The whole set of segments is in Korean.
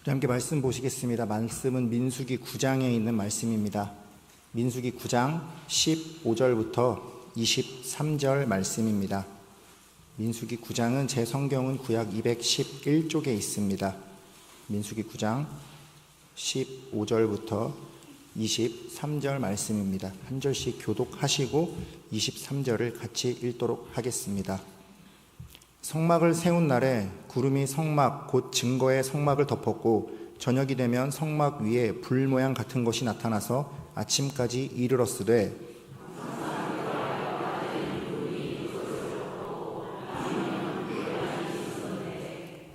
우리 함께 말씀 보시겠습니다. 말씀은 민수기 9장에 있는 말씀입니다. 민수기 9장 15절부터 23절 말씀입니다. 민수기 9장은 제 성경은 구약 211쪽에 있습니다. 민수기 9장 15절부터 23절 말씀입니다. 한 절씩 교독하시고 23절을 같이 읽도록 하겠습니다. 성막을 세운 날에 구름이 성막 곧 증거의 성막을 덮었고 저녁이 되면 성막 위에 불 모양 같은 것이 나타나서 아침까지 이르렀으되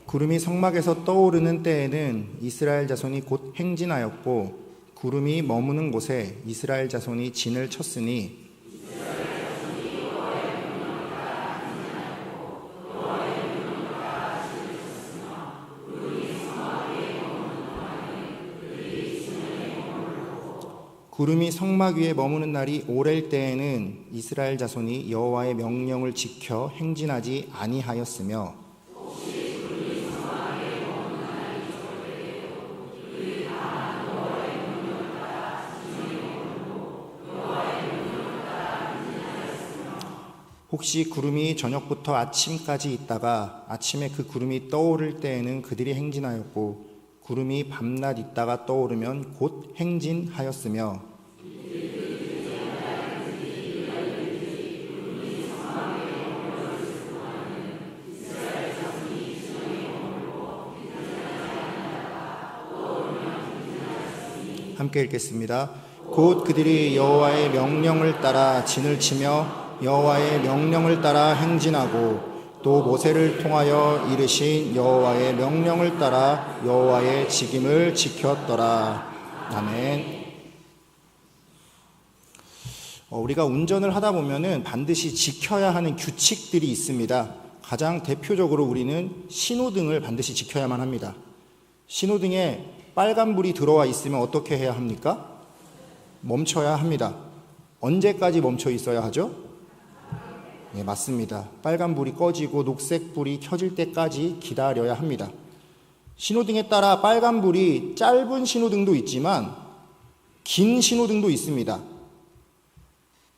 구름이 성막에서 떠오르는 때에는 이스라엘 자손이 곧 행진하였고 구름이 머무는 곳에 이스라엘 자손이 진을 쳤으니 구름이 성막 위에 머무는 날이 오랠 때에는 이스라엘 자손이 여호와의 명령을 지켜 행진하지 아니하였으며 혹시 구름이 저녁부터 아침까지 있다가 아침에 그 구름이 떠오를 때에는 그들이 행진하였고 구름이 밤낮 있다가 떠오르면 곧 행진하였으며 함께 읽겠습니다. 곧 그들이 여호와의 명령을 따라 진을 치며 여호와의 명령을 따라 행진하고 또 모세를 통하여 이르신 여호와의 명령을 따라 여호와의 직임을 지켰더라. 아멘. 우리가 운전을 하다 보면은 반드시 지켜야 하는 규칙들이 있습니다. 가장 대표적으로 우리는 신호등을 반드시 지켜야만 합니다. 신호등에 빨간불이 들어와 있으면 어떻게 해야 합니까? 멈춰야 합니다. 언제까지 멈춰 있어야 하죠? 네, 맞습니다. 빨간불이 꺼지고 녹색불이 켜질 때까지 기다려야 합니다. 신호등에 따라 빨간불이 짧은 신호등도 있지만 긴 신호등도 있습니다.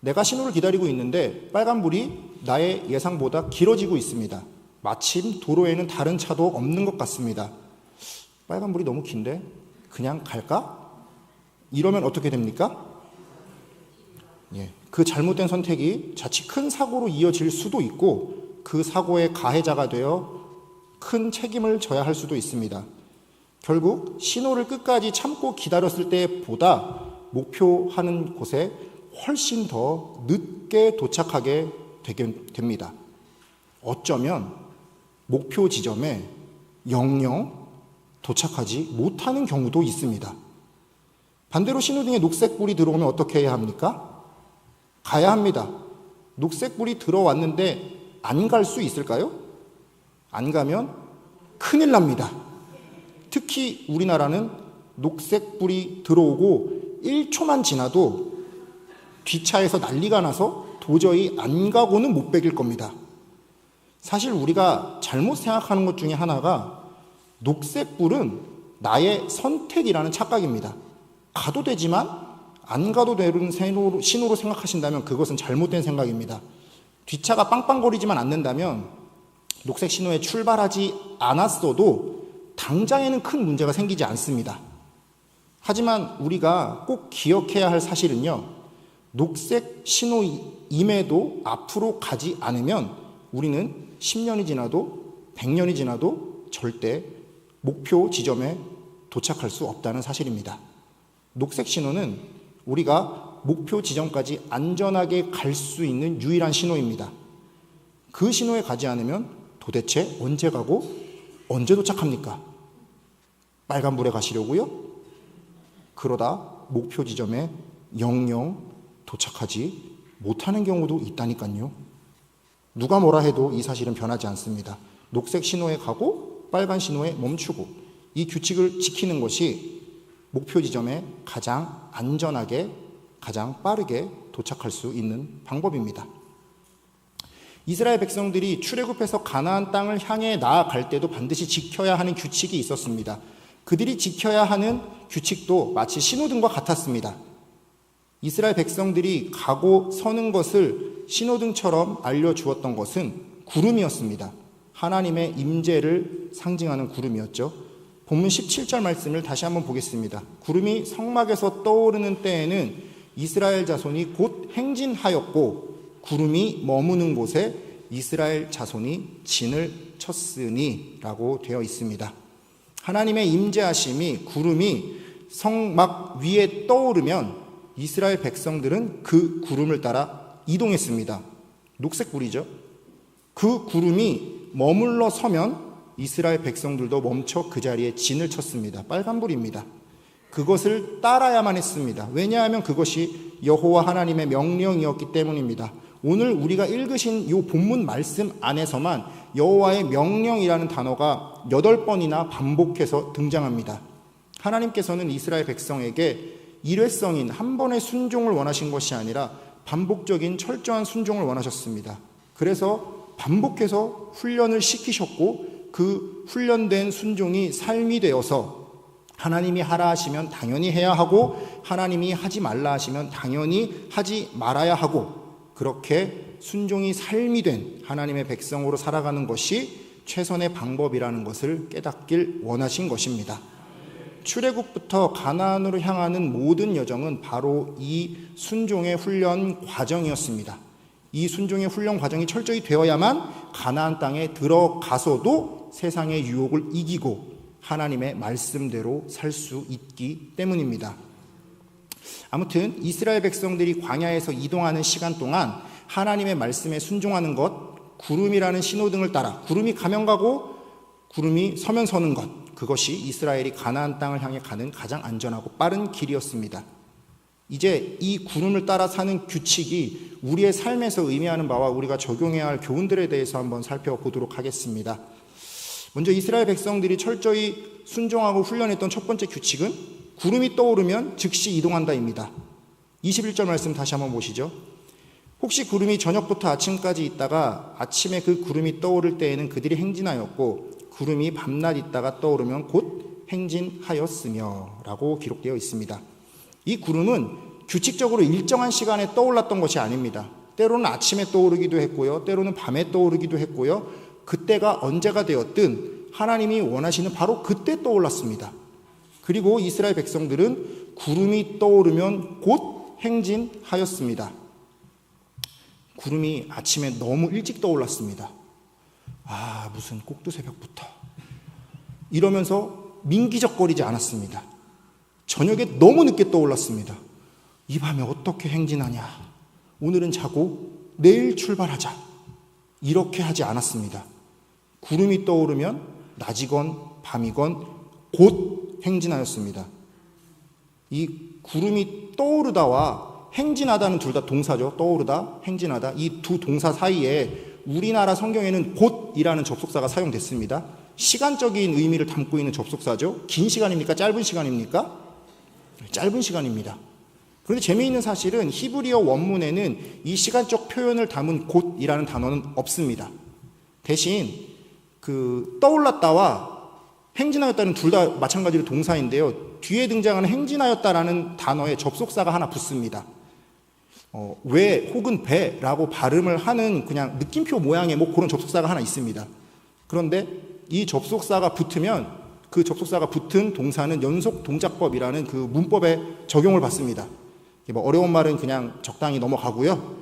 내가 신호를 기다리고 있는데 빨간불이 나의 예상보다 길어지고 있습니다. 마침 도로에는 다른 차도 없는 것 같습니다. 빨간불이 너무 긴데 그냥 갈까? 이러면 어떻게 됩니까? 그 잘못된 선택이 자칫 큰 사고로 이어질 수도 있고 그 사고의 가해자가 되어 큰 책임을 져야 할 수도 있습니다. 결국 신호를 끝까지 참고 기다렸을 때보다 목표하는 곳에 훨씬 더 늦게 도착하게 되게 됩니다. 어쩌면 목표 지점에 영영 도착하지 못하는 경우도 있습니다. 반대로 신호등에 녹색불이 들어오면 어떻게 해야 합니까? 가야 합니다. 녹색불이 들어왔는데 안 갈 수 있을까요? 안 가면 큰일 납니다. 특히 우리나라는 녹색불이 들어오고 1초만 지나도 뒷차에서 난리가 나서 도저히 안 가고는 못 베길 겁니다. 사실 우리가 잘못 생각하는 것 중에 하나가 녹색불은 나의 선택이라는 착각입니다. 가도 되지만 안 가도 되는 신호로 생각하신다면 그것은 잘못된 생각입니다. 뒷차가 빵빵거리지만 않는다면 녹색 신호에 출발하지 않았어도 당장에는 큰 문제가 생기지 않습니다. 하지만 우리가 꼭 기억해야 할 사실은요, 녹색 신호임에도 앞으로 가지 않으면 우리는 10년이 지나도 100년이 지나도 절대 목표 지점에 도착할 수 없다는 사실입니다. 녹색 신호는 우리가 목표 지점까지 안전하게 갈 수 있는 유일한 신호입니다. 그 신호에 가지 않으면 도대체 언제 가고 언제 도착합니까? 빨간불에 가시려고요? 그러다 목표 지점에 영영 도착하지 못하는 경우도 있다니까요. 누가 뭐라 해도 이 사실은 변하지 않습니다. 녹색 신호에 가고 빨간 신호에 멈추고 이 규칙을 지키는 것이 목표 지점에 가장 안전하게 가장 빠르게 도착할 수 있는 방법입니다. 이스라엘 백성들이 출애굽해서 가나안 땅을 향해 나아갈 때도 반드시 지켜야 하는 규칙이 있었습니다. 그들이 지켜야 하는 규칙도 마치 신호등과 같았습니다. 이스라엘 백성들이 가고 서는 것을 신호등처럼 알려주었던 것은 구름이었습니다. 하나님의 임재를 상징하는 구름이었죠. 본문 17절 말씀을 다시 한번 보겠습니다. 구름이 성막에서 떠오르는 때에는 이스라엘 자손이 곧 행진하였고 구름이 머무는 곳에 이스라엘 자손이 진을 쳤으니 라고 되어 있습니다. 하나님의 임재하심이 구름이 성막 위에 떠오르면 이스라엘 백성들은 그 구름을 따라 이동했습니다. 녹색 불이죠. 그 구름이 머물러 서면 이스라엘 백성들도 멈춰 그 자리에 진을 쳤습니다. 빨간 불입니다. 그것을 따라야만 했습니다. 왜냐하면 그것이 여호와 하나님의 명령이었기 때문입니다. 오늘 우리가 읽으신 이 본문 말씀 안에서만 여호와의 명령이라는 단어가 8번이나 반복해서 등장합니다. 하나님께서는 이스라엘 백성에게 일회성인 한 번의 순종을 원하신 것이 아니라 반복적인 철저한 순종을 원하셨습니다. 그래서 반복해서 훈련을 시키셨고 그 훈련된 순종이 삶이 되어서 하나님이 하라 하시면 당연히 해야 하고 하나님이 하지 말라 하시면 당연히 하지 말아야 하고 그렇게 순종이 삶이 된 하나님의 백성으로 살아가는 것이 최선의 방법이라는 것을 깨닫길 원하신 것입니다. 출애굽부터 가나안으로 향하는 모든 여정은 바로 이 순종의 훈련 과정이었습니다. 이 순종의 훈련 과정이 철저히 되어야만 가나안 땅에 들어가서도 세상의 유혹을 이기고 하나님의 말씀대로 살 수 있기 때문입니다. 아무튼 이스라엘 백성들이 광야에서 이동하는 시간 동안 하나님의 말씀에 순종하는 것, 구름이라는 신호등을 따라 구름이 가면 가고 구름이 서면 서는 것, 그것이 이스라엘이 가나안 땅을 향해 가는 가장 안전하고 빠른 길이었습니다. 이제 이 구름을 따라 사는 규칙이 우리의 삶에서 의미하는 바와 우리가 적용해야 할 교훈들에 대해서 한번 살펴보도록 하겠습니다. 먼저 이스라엘 백성들이 철저히 순종하고 훈련했던 첫 번째 규칙은 구름이 떠오르면 즉시 이동한다입니다. 21절 말씀 다시 한번 보시죠. 혹시 구름이 저녁부터 아침까지 있다가 아침에 그 구름이 떠오를 때에는 그들이 행진하였고 구름이 밤낮 있다가 떠오르면 곧 행진하였으며 라고 기록되어 있습니다. 이 구름은 규칙적으로 일정한 시간에 떠올랐던 것이 아닙니다. 때로는 아침에 떠오르기도 했고요. 때로는 밤에 떠오르기도 했고요. 그때가 언제가 되었든 하나님이 원하시는 바로 그때 떠올랐습니다. 그리고 이스라엘 백성들은 구름이 떠오르면 곧 행진하였습니다. 구름이 아침에 너무 일찍 떠올랐습니다. 무슨 꼭두 새벽부터 이러면서 민기적거리지 않았습니다. 저녁에 너무 늦게 떠올랐습니다. 이 밤에 어떻게 행진하냐, 오늘은 자고 내일 출발하자, 이렇게 하지 않았습니다. 구름이 떠오르면 낮이건 밤이건 곧 행진하였습니다. 이 구름이 떠오르다와 행진하다는 둘 다 동사죠. 떠오르다, 행진하다. 이 두 동사 사이에 우리나라 성경에는 곧이라는 접속사가 사용됐습니다. 시간적인 의미를 담고 있는 접속사죠. 긴 시간입니까? 짧은 시간입니까? 짧은 시간입니다. 그런데 재미있는 사실은 히브리어 원문에는 이 시간적 표현을 담은 곧이라는 단어는 없습니다. 대신 떠올랐다와 행진하였다는 둘 다 마찬가지로 동사인데요. 뒤에 등장하는 행진하였다라는 단어에 접속사가 하나 붙습니다. 왜 혹은 배라고 발음을 하는 그냥 느낌표 모양의 그런 접속사가 하나 있습니다. 그런데 이 접속사가 붙으면 그 접속사가 붙은 동사는 연속 동작법이라는 그 문법에 적용을 받습니다. 어려운 말은 그냥 적당히 넘어가고요.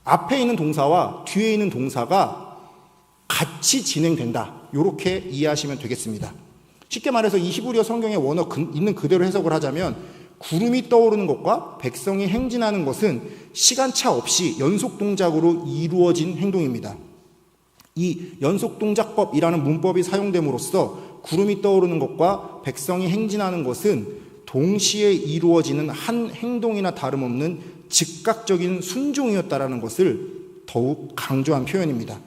앞에 있는 동사와 뒤에 있는 동사가 같이 진행된다. 이렇게 이해하시면 되겠습니다. 쉽게 말해서 이 히브리어 성경의 원어 있는 그대로 해석을 하자면 구름이 떠오르는 것과 백성이 행진하는 것은 시간차 없이 연속 동작으로 이루어진 행동입니다. 이 연속 동작법이라는 문법이 사용됨으로써 구름이 떠오르는 것과 백성이 행진하는 것은 동시에 이루어지는 한 행동이나 다름없는 즉각적인 순종이었다라는 것을 더욱 강조한 표현입니다.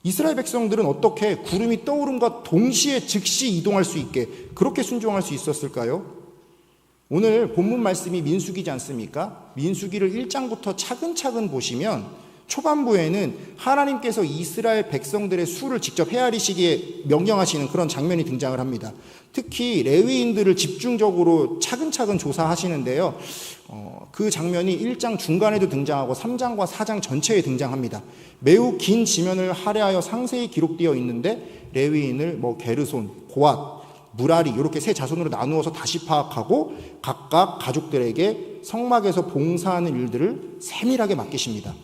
이스라엘 백성들은 어떻게 구름이 떠오름과 동시에 즉시 이동할 수 있게 그렇게 순종할 수 있었을까요? 오늘 본문 말씀이 민수기지 않습니까? 민수기를 1장부터 차근차근 보시면 초반부에는 하나님께서 이스라엘 백성들의 수를 직접 헤아리시기에 명령하시는 그런 장면이 등장을 합니다. 특히 레위인들을 집중적으로 차근차근 조사하시는데요. 그 장면이 1장 중간에도 등장하고 3장과 4장 전체에 등장합니다. 매우 긴 지면을 할애하여 상세히 기록되어 있는데 레위인을 게르손, 고앗, 무라리 이렇게 세 자손으로 나누어서 다시 파악하고 각각 가족들에게 성막에서 봉사하는 일들을 세밀하게 맡기십니다.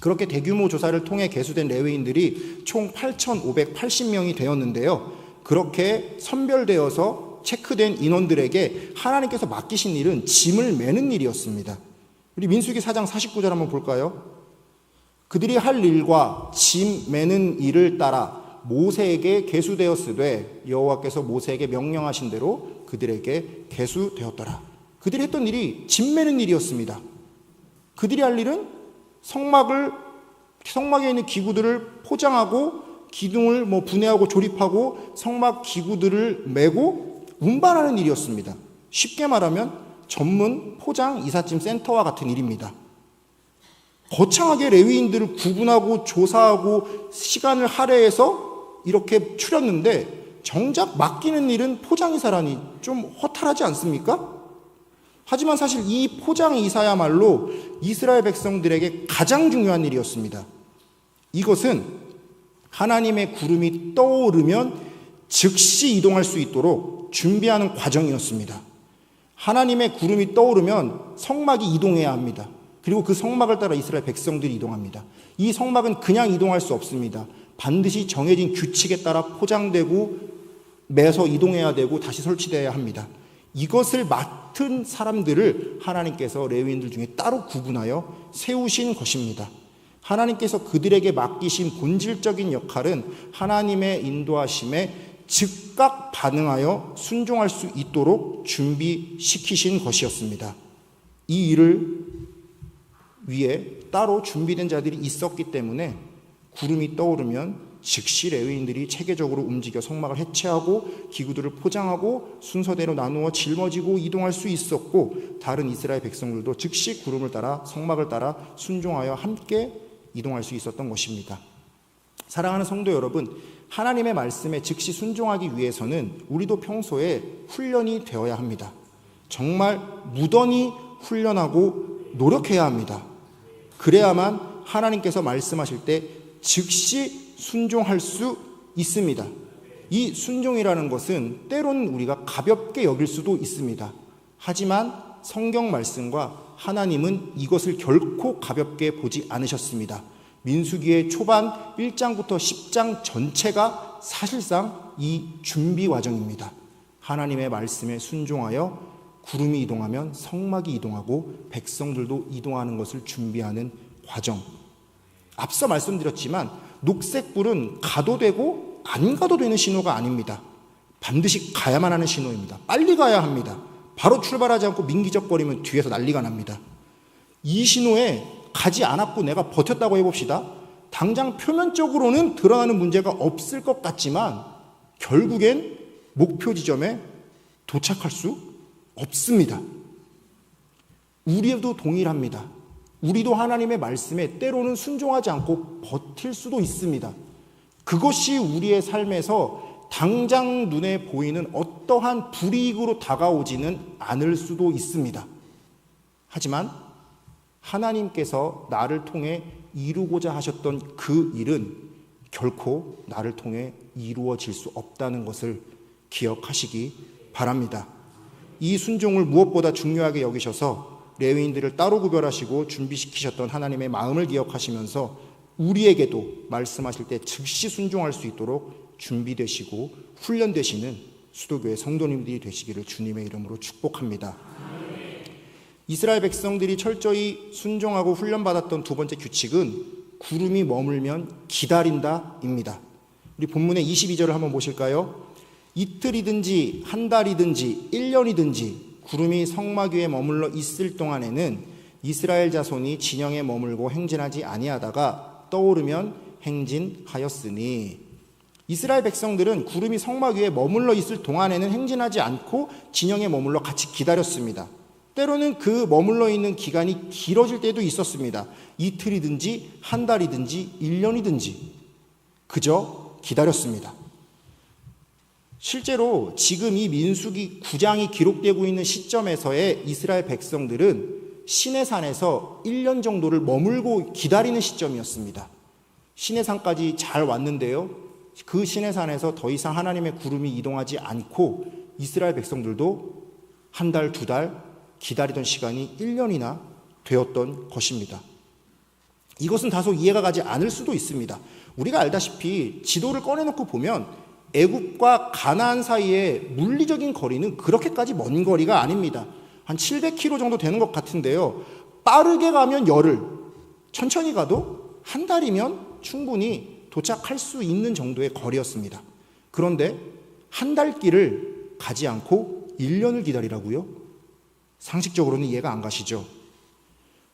그렇게 대규모 조사를 통해 계수된 레위인들이 총 8,580명이 되었는데요. 그렇게 선별되어서 체크된 인원들에게 하나님께서 맡기신 일은 짐을 매는 일이었습니다. 우리 민수기 4장 49절 한번 볼까요? 그들이 할 일과 짐 매는 일을 따라 모세에게 계수되었으되 여호와께서 모세에게 명령하신 대로 그들에게 계수되었더라. 그들이 했던 일이 짐 매는 일이었습니다. 그들이 할 일은 성막에 있는 기구들을 포장하고 기둥을 분해하고 조립하고 성막 기구들을 메고 운반하는 일이었습니다. 쉽게 말하면 전문 포장 이삿짐 센터와 같은 일입니다. 거창하게 레위인들을 구분하고 조사하고 시간을 할애해서 이렇게 추렸는데 정작 맡기는 일은 포장이사라니 좀 허탈하지 않습니까? 하지만 사실 이 포장이사야말로 이스라엘 백성들에게 가장 중요한 일이었습니다. 이것은 하나님의 구름이 떠오르면 즉시 이동할 수 있도록 준비하는 과정이었습니다. 하나님의 구름이 떠오르면 성막이 이동해야 합니다. 그리고 그 성막을 따라 이스라엘 백성들이 이동합니다. 이 성막은 그냥 이동할 수 없습니다. 반드시 정해진 규칙에 따라 포장되고 매서 이동해야 되고 다시 설치되어야 합니다. 이것을 맡은 사람들을 하나님께서 레위인들 중에 따로 구분하여 세우신 것입니다. 하나님께서 그들에게 맡기신 본질적인 역할은 하나님의 인도하심에 즉각 반응하여 순종할 수 있도록 준비시키신 것이었습니다. 이 일을 위해 따로 준비된 자들이 있었기 때문에 구름이 떠오르면 즉시 레위인들이 체계적으로 움직여 성막을 해체하고 기구들을 포장하고 순서대로 나누어 짊어지고 이동할 수 있었고 다른 이스라엘 백성들도 즉시 구름을 따라 성막을 따라 순종하여 함께 이동할 수 있었던 것입니다. 사랑하는 성도 여러분, 하나님의 말씀에 즉시 순종하기 위해서는 우리도 평소에 훈련이 되어야 합니다. 정말 무던히 훈련하고 노력해야 합니다. 그래야만 하나님께서 말씀하실 때 즉시 순종할 수 있습니다. 이 순종이라는 것은 때로는 우리가 가볍게 여길 수도 있습니다. 하지만 성경 말씀과 하나님은 이것을 결코 가볍게 보지 않으셨습니다. 민수기의 초반 1장부터 10장 전체가 사실상 이 준비 과정입니다. 하나님의 말씀에 순종하여 구름이 이동하면 성막이 이동하고 백성들도 이동하는 것을 준비하는 과정. 앞서 말씀드렸지만 녹색불은 가도 되고 안 가도 되는 신호가 아닙니다. 반드시 가야만 하는 신호입니다. 빨리 가야 합니다. 바로 출발하지 않고 민기적거리면 뒤에서 난리가 납니다. 이 신호에 가지 않았고 내가 버텼다고 해봅시다. 당장 표면적으로는 드러나는 문제가 없을 것 같지만 결국엔 목표 지점에 도착할 수 없습니다. 우리도 동일합니다. 우리도 하나님의 말씀에 때로는 순종하지 않고 버틸 수도 있습니다. 그것이 우리의 삶에서 당장 눈에 보이는 어떠한 불이익으로 다가오지는 않을 수도 있습니다. 하지만 하나님께서 나를 통해 이루고자 하셨던 그 일은 결코 나를 통해 이루어질 수 없다는 것을 기억하시기 바랍니다. 이 순종을 무엇보다 중요하게 여기셔서 레위인들을 따로 구별하시고 준비시키셨던 하나님의 마음을 기억하시면서 우리에게도 말씀하실 때 즉시 순종할 수 있도록 준비되시고 훈련되시는 수도교회 성도님들이 되시기를 주님의 이름으로 축복합니다. 이스라엘 백성들이 철저히 순종하고 훈련받았던 두 번째 규칙은 구름이 머물면 기다린다입니다. 우리 본문의 22절을 한번 보실까요? 이틀이든지 한 달이든지 1년이든지 구름이 성막 위에 머물러 있을 동안에는 이스라엘 자손이 진영에 머물고 행진하지 아니하다가 떠오르면 행진하였으니, 이스라엘 백성들은 구름이 성막 위에 머물러 있을 동안에는 행진하지 않고 진영에 머물러 같이 기다렸습니다. 때로는 그 머물러 있는 기간이 길어질 때도 있었습니다. 이틀이든지 한 달이든지 1년이든지 그저 기다렸습니다. 실제로 지금 이 민수기 9장이 기록되고 있는 시점에서의 이스라엘 백성들은 시내산에서 1년 정도를 머물고 기다리는 시점이었습니다. 시내산까지 잘 왔는데요. 그 시내산에서 더 이상 하나님의 구름이 이동하지 않고 이스라엘 백성들도 한 달, 두 달 기다리던 시간이 1년이나 되었던 것입니다. 이것은 다소 이해가 가지 않을 수도 있습니다. 우리가 알다시피 지도를 꺼내놓고 보면 애굽과 가나안 사이의 물리적인 거리는 그렇게까지 먼 거리가 아닙니다. 한 700km 정도 되는 것 같은데요. 빠르게 가면 열흘, 천천히 가도 한 달이면 충분히 도착할 수 있는 정도의 거리였습니다. 그런데 한 달 길을 가지 않고 1년을 기다리라고요? 상식적으로는 이해가 안 가시죠?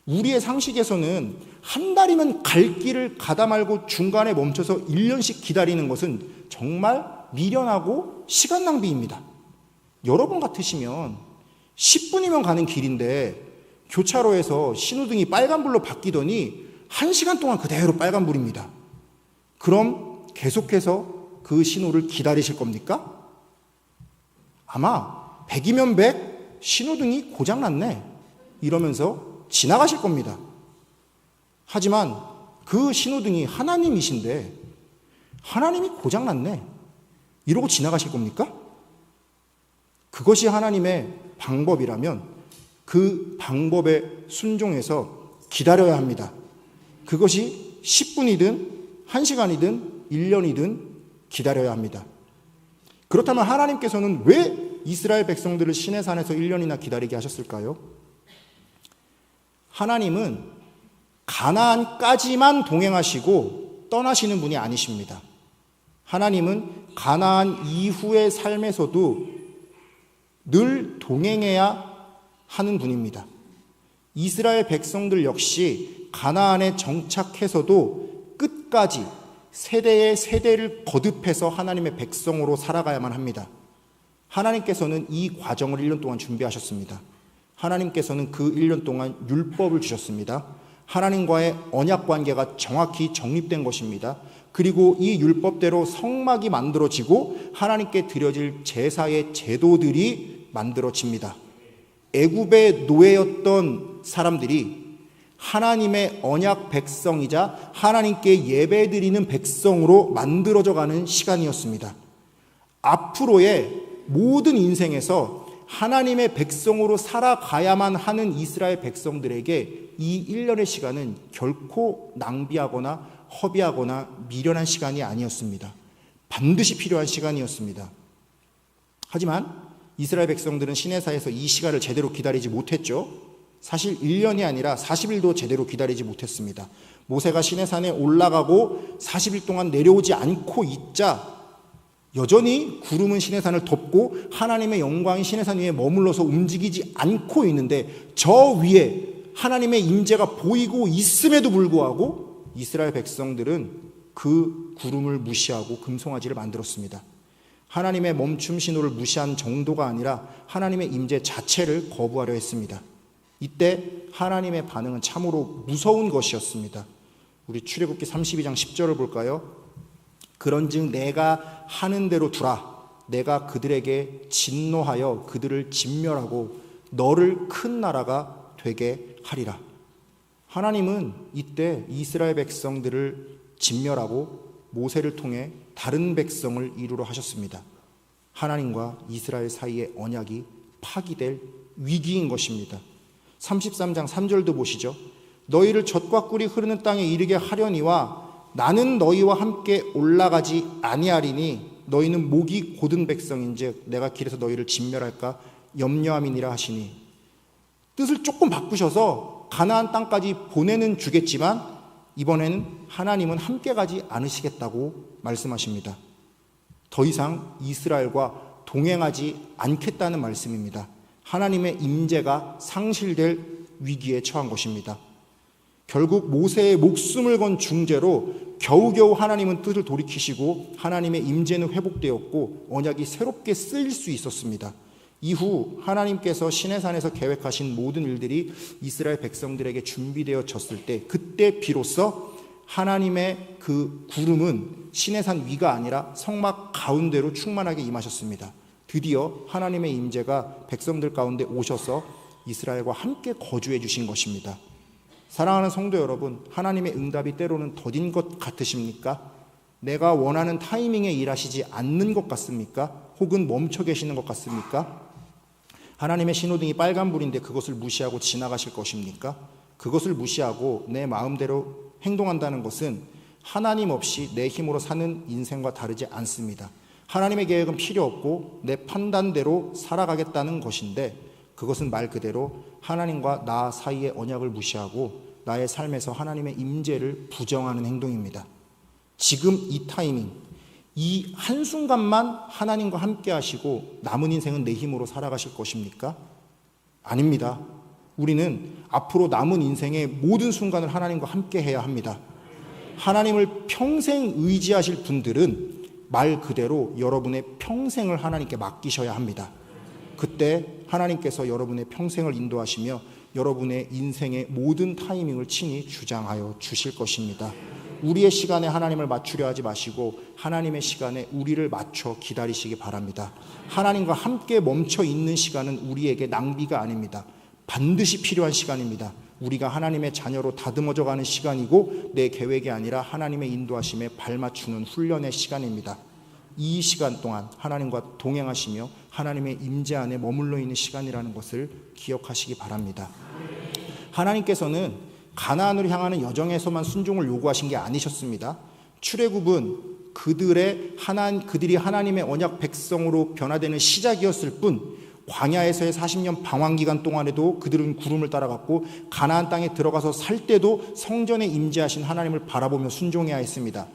우리의 상식에서는 한 달이면 갈 길을 가다 말고 중간에 멈춰서 1년씩 기다리는 것은 정말 미련하고 시간 낭비입니다. 여러분 같으시면 10분이면 가는 길인데 교차로에서 신호등이 빨간불로 바뀌더니 1시간 동안 그대로 빨간불입니다. 그럼 계속해서 그 신호를 기다리실 겁니까? 아마 100이면 100, 신호등이 고장났네 이러면서 지나가실 겁니다. 하지만 그 신호등이 하나님이신데 하나님이 고장났네 이러고 지나가실 겁니까? 그것이 하나님의 방법이라면 그 방법에 순종해서 기다려야 합니다. 그것이 10분이든 1시간이든 1년이든 기다려야 합니다. 그렇다면 하나님께서는 왜 이스라엘 백성들을 시내산에서 1년이나 기다리게 하셨을까요? 하나님은 가나안까지만 동행하시고 떠나시는 분이 아니십니다. 하나님은 가나안 이후의 삶에서도 늘 동행해야 하는 분입니다. 이스라엘 백성들 역시 가나안에 정착해서도 끝까지 세대의 세대를 거듭해서 하나님의 백성으로 살아가야만 합니다. 하나님께서는 이 과정을 1년 동안 준비하셨습니다. 하나님께서는 그 1년 동안 율법을 주셨습니다. 하나님과의 언약 관계가 정확히 정립된 것입니다. 그리고 이 율법대로 성막이 만들어지고 하나님께 드려질 제사의 제도들이 만들어집니다. 애굽의 노예였던 사람들이 하나님의 언약 백성이자 하나님께 예배드리는 백성으로 만들어져 가는 시간이었습니다. 앞으로의 모든 인생에서 하나님의 백성으로 살아가야만 하는 이스라엘 백성들에게 이 1년의 시간은 결코 낭비하거나 허비하거나 미련한 시간이 아니었습니다. 반드시 필요한 시간이었습니다. 하지만 이스라엘 백성들은 시내산에서 이 시간을 제대로 기다리지 못했죠. 사실 1년이 아니라 40일도 제대로 기다리지 못했습니다. 모세가 시내산에 올라가고 40일 동안 내려오지 않고 있자 여전히 구름은 시내산을 덮고 하나님의 영광이 시내산 위에 머물러서 움직이지 않고 있는데 저 위에 하나님의 임재가 보이고 있음에도 불구하고 이스라엘 백성들은 그 구름을 무시하고 금송아지를 만들었습니다. 하나님의 멈춤 신호를 무시한 정도가 아니라 하나님의 임재 자체를 거부하려 했습니다. 이때 하나님의 반응은 참으로 무서운 것이었습니다. 우리 출애굽기 32장 10절을 볼까요? 그런즉 내가 하는 대로 두라. 내가 그들에게 진노하여 그들을 진멸하고 너를 큰 나라가 되게 하리라. 하나님은 이때 이스라엘 백성들을 진멸하고 모세를 통해 다른 백성을 이루려 하셨습니다. 하나님과 이스라엘 사이의 언약이 파기될 위기인 것입니다. 33장 3절도 보시죠. 너희를 젖과 꿀이 흐르는 땅에 이르게 하려니와 나는 너희와 함께 올라가지 아니하리니 너희는 목이 곧은 백성인즉 내가 길에서 너희를 진멸할까 염려함이니라 하시니, 뜻을 조금 바꾸셔서 가나안 땅까지 보내는 주겠지만 이번에는 하나님은 함께 가지 않으시겠다고 말씀하십니다. 더 이상 이스라엘과 동행하지 않겠다는 말씀입니다. 하나님의 임재가 상실될 위기에 처한 것입니다. 결국 모세의 목숨을 건 중재로 겨우겨우 하나님은 뜻을 돌이키시고 하나님의 임재는 회복되었고 언약이 새롭게 쓰일 수 있었습니다. 이후 하나님께서 시내산에서 계획하신 모든 일들이 이스라엘 백성들에게 준비되어졌을 때, 그때 비로소 하나님의 그 구름은 시내산 위가 아니라 성막 가운데로 충만하게 임하셨습니다. 드디어 하나님의 임재가 백성들 가운데 오셔서 이스라엘과 함께 거주해 주신 것입니다. 사랑하는 성도 여러분, 하나님의 응답이 때로는 더딘 것 같으십니까? 내가 원하는 타이밍에 일하시지 않는 것 같습니까? 혹은 멈춰 계시는 것 같습니까? 하나님의 신호등이 빨간불인데 그것을 무시하고 지나가실 것입니까? 그것을 무시하고 내 마음대로 행동한다는 것은 하나님 없이 내 힘으로 사는 인생과 다르지 않습니다. 하나님의 계획은 필요 없고 내 판단대로 살아가겠다는 것인데, 그것은 말 그대로 하나님과 나 사이의 언약을 무시하고 나의 삶에서 하나님의 임재를 부정하는 행동입니다. 지금 이 타이밍, 이 한순간만 하나님과 함께 하시고 남은 인생은 내 힘으로 살아가실 것입니까? 아닙니다. 우리는 앞으로 남은 인생의 모든 순간을 하나님과 함께 해야 합니다. 하나님을 평생 의지하실 분들은 말 그대로 여러분의 평생을 하나님께 맡기셔야 합니다. 그때 하나님께서 여러분의 평생을 인도하시며 여러분의 인생의 모든 타이밍을 친히 주장하여 주실 것입니다. 우리의 시간에 하나님을 맞추려 하지 마시고 하나님의 시간에 우리를 맞춰 기다리시기 바랍니다. 하나님과 함께 멈춰 있는 시간은 우리에게 낭비가 아닙니다. 반드시 필요한 시간입니다. 우리가 하나님의 자녀로 다듬어져 가는 시간이고 내 계획이 아니라 하나님의 인도하심에 발맞추는 훈련의 시간입니다. 이 시간 동안 하나님과 동행하시며 하나님의 임재 안에 머물러 있는 시간이라는 것을 기억하시기 바랍니다. 하나님께서는 가나안으로 향하는 여정에서만 순종을 요구하신 게 아니셨습니다. 출애굽은 그들이 하나님의 언약 백성으로 변화되는 시작이었을 뿐, 광야에서의 40년 방황 기간 동안에도 그들은 구름을 따라갔고 가나안 땅에 들어가서 살 때도 성전에 임재하신 하나님을 바라보며 순종해야 했습니다.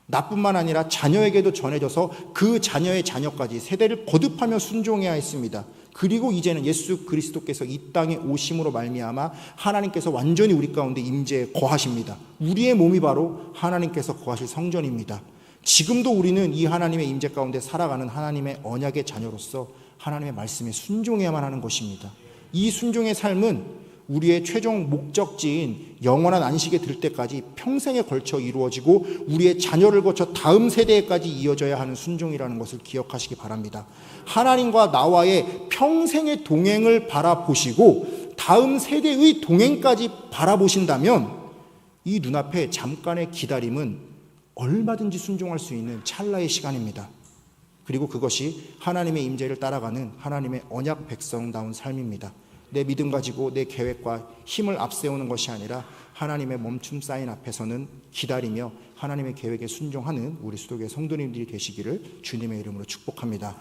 나뿐만 아니라 자녀에게도 전해져서 그 자녀의 자녀까지 세대를 거듭하며 순종해야 했습니다. 그리고 이제는 예수 그리스도께서 이 땅에 오심으로 말미암아 하나님께서 완전히 우리 가운데 임재에 거하십니다. 우리의 몸이 바로 하나님께서 거하실 성전입니다. 지금도 우리는 이 하나님의 임재 가운데 살아가는 하나님의 언약의 자녀로서 하나님의 말씀에 순종해야만 하는 것입니다. 이 순종의 삶은 우리의 최종 목적지인 영원한 안식에 들 때까지 평생에 걸쳐 이루어지고 우리의 자녀를 거쳐 다음 세대에까지 이어져야 하는 순종이라는 것을 기억하시기 바랍니다. 하나님과 나와의 평생의 동행을 바라보시고 다음 세대의 동행까지 바라보신다면 이 눈앞에 잠깐의 기다림은 얼마든지 순종할 수 있는 찰나의 시간입니다. 그리고 그것이 하나님의 임재를 따라가는 하나님의 언약 백성다운 삶입니다. 내 믿음 가지고 내 계획과 힘을 앞세우는 것이 아니라 하나님의 멈춤 사인 앞에서는 기다리며 하나님의 계획에 순종하는 우리 수도교회 성도님들이 되시기를 주님의 이름으로 축복합니다.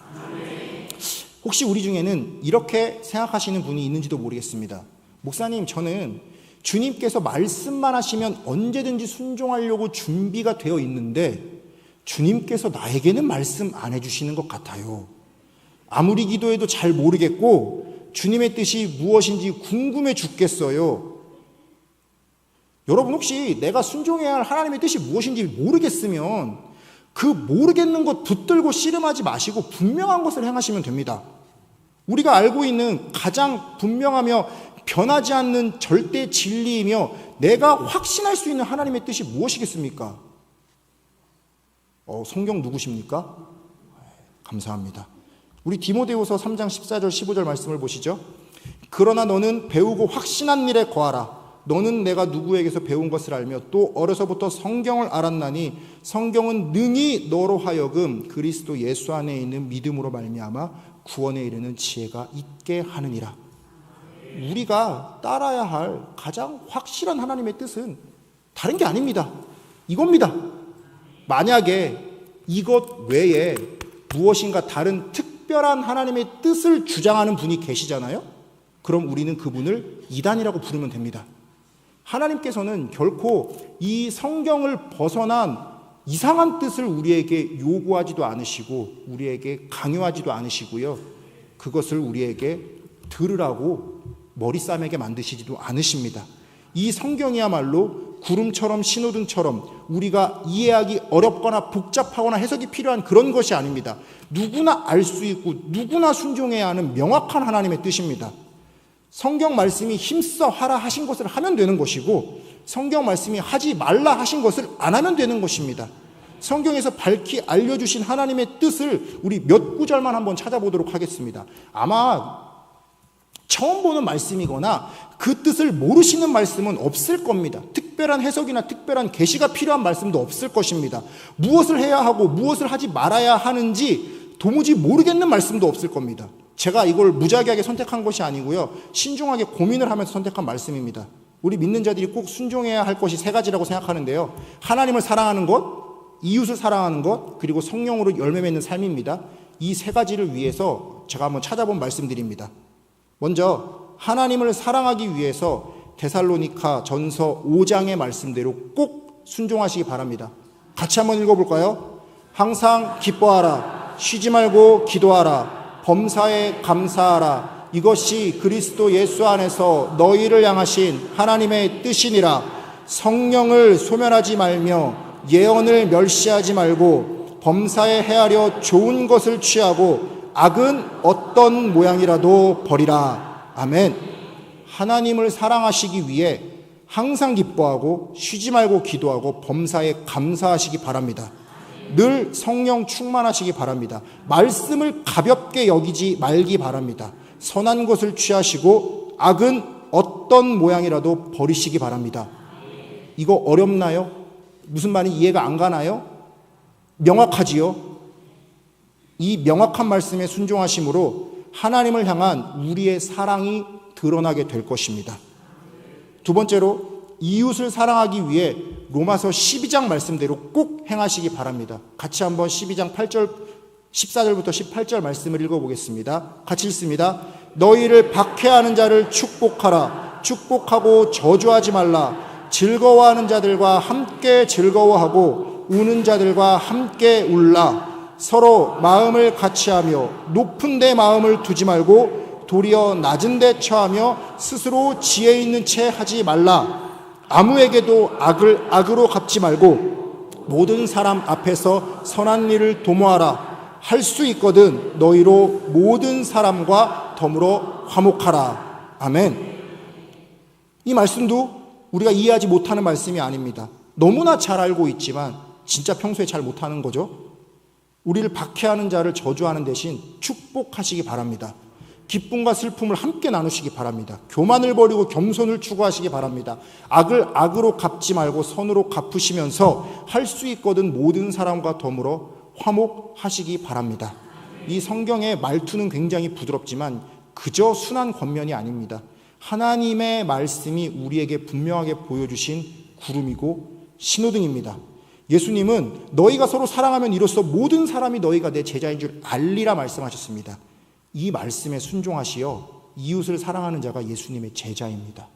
혹시 우리 중에는 이렇게 생각하시는 분이 있는지도 모르겠습니다. 목사님, 저는 주님께서 말씀만 하시면 언제든지 순종하려고 준비가 되어 있는데 주님께서 나에게는 말씀 안 해주시는 것 같아요. 아무리 기도해도 잘 모르겠고 주님의 뜻이 무엇인지 궁금해 죽겠어요. 여러분, 혹시 내가 순종해야 할 하나님의 뜻이 무엇인지 모르겠으면 그 모르겠는 것 붙들고 씨름하지 마시고 분명한 것을 행하시면 됩니다. 우리가 알고 있는 가장 분명하며 변하지 않는 절대 진리이며 내가 확신할 수 있는 하나님의 뜻이 무엇이겠습니까? 성경 누구십니까? 감사합니다. 우리 디모데후서 3장 14절 15절 말씀을 보시죠. 그러나 너는 배우고 확신한 일에 거하라. 너는 내가 누구에게서 배운 것을 알며 또 어려서부터 성경을 알았나니 성경은 능히 너로 하여금 그리스도 예수 안에 있는 믿음으로 말미암아 구원에 이르는 지혜가 있게 하느니라. 우리가 따라야 할 가장 확실한 하나님의 뜻은 다른 게 아닙니다. 이겁니다. 만약에 이것 외에 무엇인가 다른 특별한 하나님의 뜻을 주장하는 분이 계시잖아요. 그럼 우리는 그분을 이단이라고 부르면 됩니다. 하나님께서는 결코 이 성경을 벗어난 이상한 뜻을 우리에게 요구하지도 않으시고 우리에게 강요하지도 않으시고요. 그것을 우리에게 들으라고 머리 싸매게 만드시지도 않으십니다. 이 성경이야말로 구름처럼 신호등처럼 우리가 이해하기 어렵거나 복잡하거나 해석이 필요한 그런 것이 아닙니다. 누구나 알 수 있고 누구나 순종해야 하는 명확한 하나님의 뜻입니다. 성경 말씀이 힘써 하라 하신 것을 하면 되는 것이고, 성경 말씀이 하지 말라 하신 것을 안 하면 되는 것입니다. 성경에서 밝히 알려주신 하나님의 뜻을 우리 몇 구절만 한번 찾아보도록 하겠습니다. 아마 처음 보는 말씀이거나 그 뜻을 모르시는 말씀은 없을 겁니다. 특별한 해석이나 특별한 계시가 필요한 말씀도 없을 것입니다. 무엇을 해야 하고 무엇을 하지 말아야 하는지 도무지 모르겠는 말씀도 없을 겁니다. 제가 이걸 무작위하게 선택한 것이 아니고요, 신중하게 고민을 하면서 선택한 말씀입니다. 우리 믿는 자들이 꼭 순종해야 할 것이 세 가지라고 생각하는데요, 하나님을 사랑하는 것, 이웃을 사랑하는 것, 그리고 성령으로 열매 맺는 삶입니다. 이 세 가지를 위해서 제가 한번 찾아본 말씀드립니다. 먼저 하나님을 사랑하기 위해서 데살로니가 전서 5장의 말씀대로 꼭 순종하시기 바랍니다. 같이 한번 읽어볼까요? 항상 기뻐하라, 쉬지 말고 기도하라, 범사에 감사하라, 이것이 그리스도 예수 안에서 너희를 향하신 하나님의 뜻이니라. 성령을 소멸하지 말며 예언을 멸시하지 말고 범사에 헤아려 좋은 것을 취하고 악은 어떤 모양이라도 버리라. 아멘. 하나님을 사랑하시기 위해 항상 기뻐하고 쉬지 말고 기도하고 범사에 감사하시기 바랍니다. 늘 성령 충만하시기 바랍니다. 말씀을 가볍게 여기지 말기 바랍니다. 선한 것을 취하시고 악은 어떤 모양이라도 버리시기 바랍니다. 이거 어렵나요? 무슨 말이 이해가 안 가나요? 명확하지요? 이 명확한 말씀에 순종하심으로 하나님을 향한 우리의 사랑이 드러나게 될 것입니다. 두 번째로, 이웃을 사랑하기 위해 로마서 12장 말씀대로 꼭 행하시기 바랍니다. 같이 한번 12장 8절, 14절부터 18절 말씀을 읽어보겠습니다. 같이 읽습니다. 너희를 박해하는 자를 축복하라. 축복하고 저주하지 말라. 즐거워하는 자들과 함께 즐거워하고 우는 자들과 함께 울라. 서로 마음을 같이하며 높은 데 마음을 두지 말고 도리어 낮은 데 처하며 스스로 지혜 있는 채 하지 말라. 아무에게도 악을 악으로 갚지 말고 모든 사람 앞에서 선한 일을 도모하라. 할 수 있거든 너희로 모든 사람과 더불어 화목하라. 아멘. 이 말씀도 우리가 이해하지 못하는 말씀이 아닙니다. 너무나 잘 알고 있지만 진짜 평소에 잘 못하는 거죠. 우리를 박해하는 자를 저주하는 대신 축복하시기 바랍니다. 기쁨과 슬픔을 함께 나누시기 바랍니다. 교만을 버리고 겸손을 추구하시기 바랍니다. 악을 악으로 갚지 말고 선으로 갚으시면서 할 수 있거든 모든 사람과 더불어 화목하시기 바랍니다. 이 성경의 말투는 굉장히 부드럽지만 그저 순한 겉면이 아닙니다. 하나님의 말씀이 우리에게 분명하게 보여주신 구름이고 신호등입니다. 예수님은 너희가 서로 사랑하면 이로써 모든 사람이 너희가 내 제자인 줄 알리라 말씀하셨습니다. 이 말씀에 순종하시어 이웃을 사랑하는 자가 예수님의 제자입니다.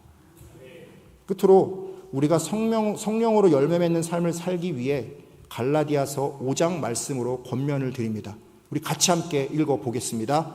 끝으로 우리가 성령으로 열매 맺는 삶을 살기 위해 갈라디아서 5장 말씀으로 권면을 드립니다. 우리 같이 함께 읽어보겠습니다.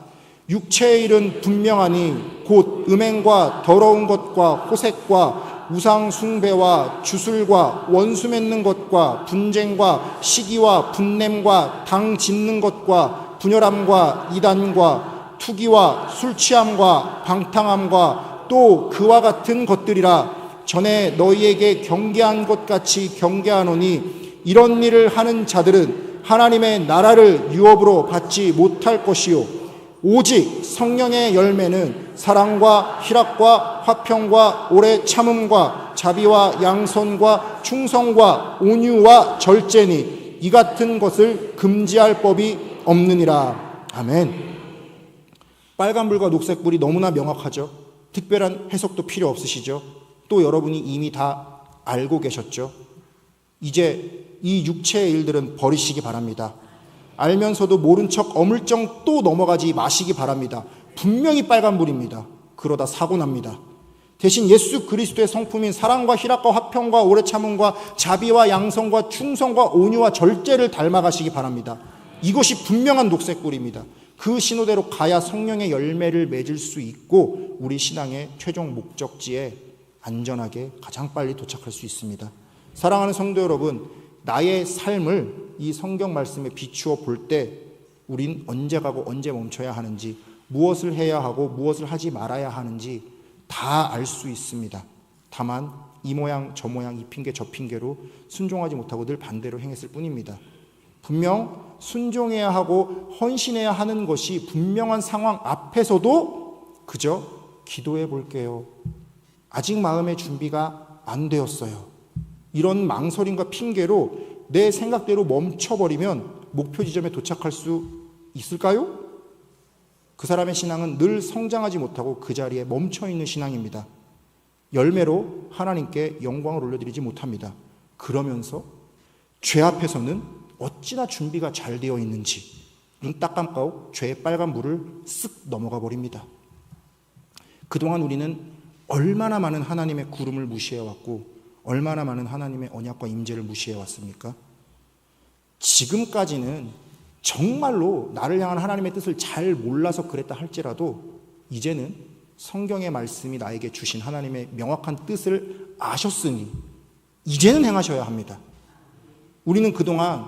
육체의 일은 분명하니 곧 음행과 더러운 것과 호색과 우상 숭배와 주술과 원수 맺는 것과 분쟁과 시기와 분냄과 당 짓는 것과 분열함과 이단과 투기와 술 취함과 방탕함과 또 그와 같은 것들이라. 전에 너희에게 경계한 것 같이 경계하노니 이런 일을 하는 자들은 하나님의 나라를 유업으로 받지 못할 것이요 오직 성령의 열매는 사랑과 희락과 화평과 오래 참음과 자비와 양선과 충성과 온유와 절제니 이 같은 것을 금지할 법이 없느니라. 아멘. 빨간불과 녹색불이 너무나 명확하죠. 특별한 해석도 필요 없으시죠. 또 여러분이 이미 다 알고 계셨죠. 이제 이 육체의 일들은 버리시기 바랍니다. 알면서도 모른 척 어물쩡 또 넘어가지 마시기 바랍니다. 분명히 빨간불입니다. 그러다 사고 납니다. 대신 예수 그리스도의 성품인 사랑과 희락과 화평과 오래 참음과 자비와 양성과 충성과 온유와 절제를 닮아가시기 바랍니다. 이것이 분명한 녹색불입니다. 그 신호대로 가야 성령의 열매를 맺을 수 있고 우리 신앙의 최종 목적지에 안전하게 가장 빨리 도착할 수 있습니다. 사랑하는 성도 여러분, 나의 삶을 이 성경 말씀에 비추어 볼 때 우린 언제 가고 언제 멈춰야 하는지, 무엇을 해야 하고 무엇을 하지 말아야 하는지 다 알 수 있습니다. 다만 이 모양 저 모양 이 핑계 저 핑계로 순종하지 못하고 늘 반대로 행했을 뿐입니다. 분명 순종해야 하고 헌신해야 하는 것이 분명한 상황 앞에서도 그저 기도해 볼게요, 아직 마음의 준비가 안 되었어요, 이런 망설임과 핑계로 내 생각대로 멈춰버리면 목표 지점에 도착할 수 있을까요? 그 사람의 신앙은 늘 성장하지 못하고 그 자리에 멈춰있는 신앙입니다. 열매로 하나님께 영광을 올려드리지 못합니다. 그러면서 죄 앞에서는 어찌나 준비가 잘 되어 있는지 눈 딱 감고 죄의 빨간 물을 쓱 넘어가 버립니다. 그동안 우리는 얼마나 많은 하나님의 구름을 무시해왔고 얼마나 많은 하나님의 언약과 임재를 무시해왔습니까? 지금까지는 정말로 나를 향한 하나님의 뜻을 잘 몰라서 그랬다 할지라도 이제는 성경의 말씀이 나에게 주신 하나님의 명확한 뜻을 아셨으니 이제는 행하셔야 합니다. 우리는 그동안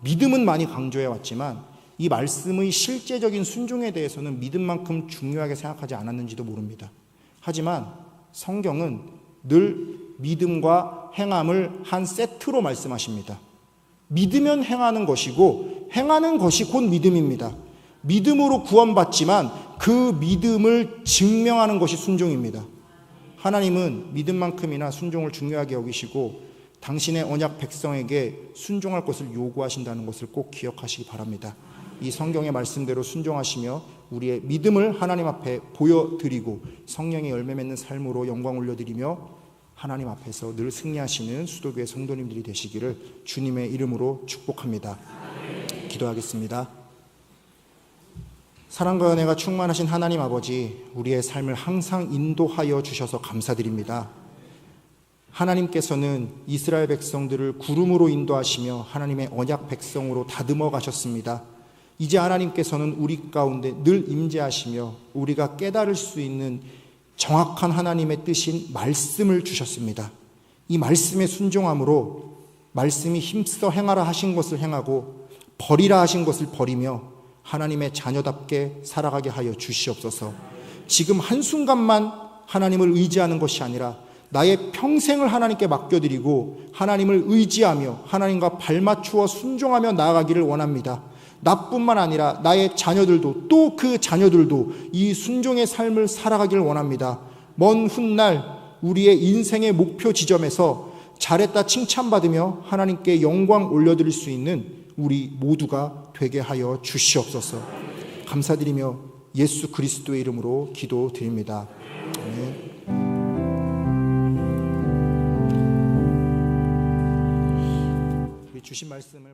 믿음은 많이 강조해왔지만 이 말씀의 실제적인 순종에 대해서는 믿음만큼 중요하게 생각하지 않았는지도 모릅니다. 하지만 성경은 늘 믿음과 행함을 한 세트로 말씀하십니다. 믿으면 행하는 것이고 행하는 것이 곧 믿음입니다. 믿음으로 구원받지만 그 믿음을 증명하는 것이 순종입니다. 하나님은 믿음만큼이나 순종을 중요하게 여기시고 당신의 언약 백성에게 순종할 것을 요구하신다는 것을 꼭 기억하시기 바랍니다. 이 성경의 말씀대로 순종하시며 우리의 믿음을 하나님 앞에 보여드리고 성령의 열매 맺는 삶으로 영광 올려드리며 하나님 앞에서 늘 승리하시는 수도교회 성도님들이 되시기를 주님의 이름으로 축복합니다. 기도하겠습니다. 사랑과 은혜가 충만하신 하나님 아버지, 우리의 삶을 항상 인도하여 주셔서 감사드립니다. 하나님께서는 이스라엘 백성들을 구름으로 인도하시며 하나님의 언약 백성으로 다듬어 가셨습니다. 이제 하나님께서는 우리 가운데 늘 임재하시며 우리가 깨달을 수 있는 정확한 하나님의 뜻인 말씀을 주셨습니다. 이 말씀에 순종함으로 말씀이 힘써 행하라 하신 것을 행하고 버리라 하신 것을 버리며 하나님의 자녀답게 살아가게 하여 주시옵소서. 지금 한순간만 하나님을 의지하는 것이 아니라 나의 평생을 하나님께 맡겨드리고 하나님을 의지하며 하나님과 발맞추어 순종하며 나아가기를 원합니다. 나뿐만 아니라 나의 자녀들도 또 그 자녀들도 이 순종의 삶을 살아가기를 원합니다. 먼 훗날 우리의 인생의 목표 지점에서 잘했다 칭찬받으며 하나님께 영광 올려드릴 수 있는 우리 모두가 되게 하여 주시옵소서. 감사드리며 예수 그리스도의 이름으로 기도드립니다. 아멘. 주신 말씀을